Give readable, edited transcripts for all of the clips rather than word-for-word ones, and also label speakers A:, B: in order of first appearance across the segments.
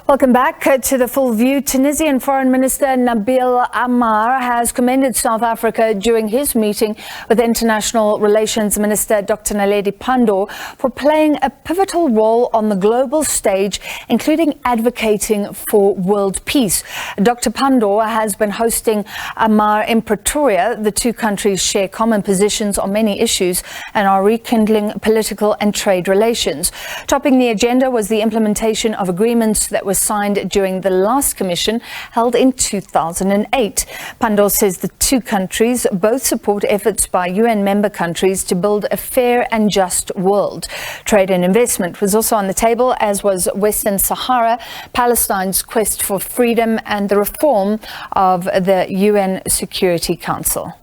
A: Welcome back to The Full View. Tunisian Foreign Minister Nabil Ammar has commended South Africa during his meeting with International Relations Minister Dr. Naledi Pandor for playing a pivotal role on the global stage, including advocating for world peace. Dr. Pandor has been hosting Ammar in Pretoria. The two countries share common positions on many issues and are rekindling political and trade relations. Topping the agenda was the implementation of agreements that were signed during the last commission held in 2008. Pandor says the two countries both support efforts by UN member countries to build a fair and just world. Trade and investment was also on the table, as was Western Sahara, Palestine's quest for freedom, and the reform of the UN Security Council.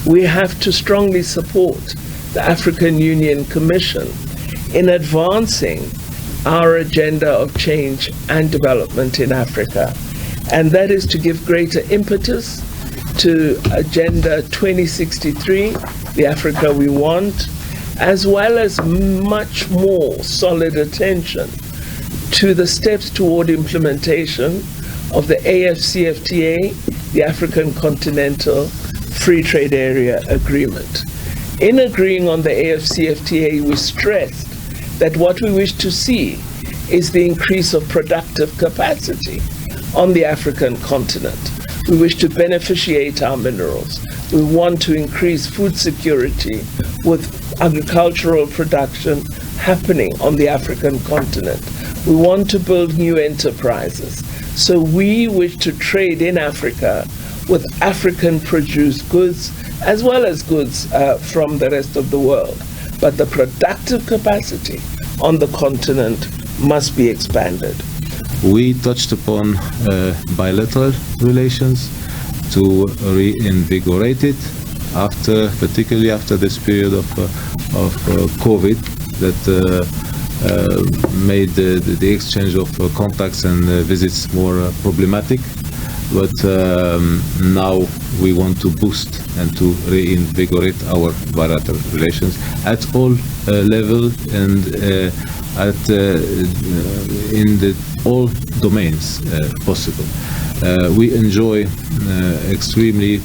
B: We have to strongly support the African Union Commission in advancing our agenda of change and development in Africa, and that is to give greater impetus to Agenda 2063, the Africa we want, as well as much more solid attention to the steps toward implementation of the AfCFTA, the African Continental Free Trade Area Agreement. In agreeing on the AfCFTA, we stressed that what we wish to see is the increase of productive capacity on the African continent. We wish to beneficiate our minerals. We want to increase food security with agricultural production happening on the African continent. We want to build new enterprises. So we wish to trade in Africa with African-produced goods as well as goods from the rest of the world. But the productive capacity on the continent must be expanded.
C: We touched upon bilateral relations to reinvigorate it, particularly after this period of COVID that made the exchange of contacts and visits more problematic. But now we want to boost and to reinvigorate our bilateral relations at all levels and in all domains possible. We enjoy extremely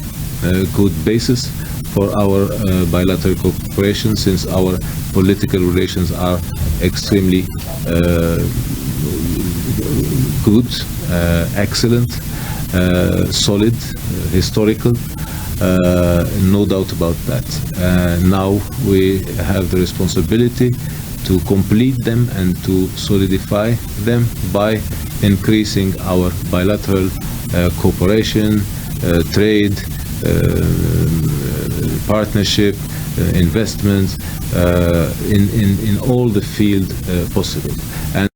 C: good basis for our bilateral cooperation, since our political relations are extremely good, excellent, solid, historical, no doubt about that. Now we have the responsibility to complete them and to solidify them by increasing our bilateral cooperation, trade, partnership, investment in all the field possible. And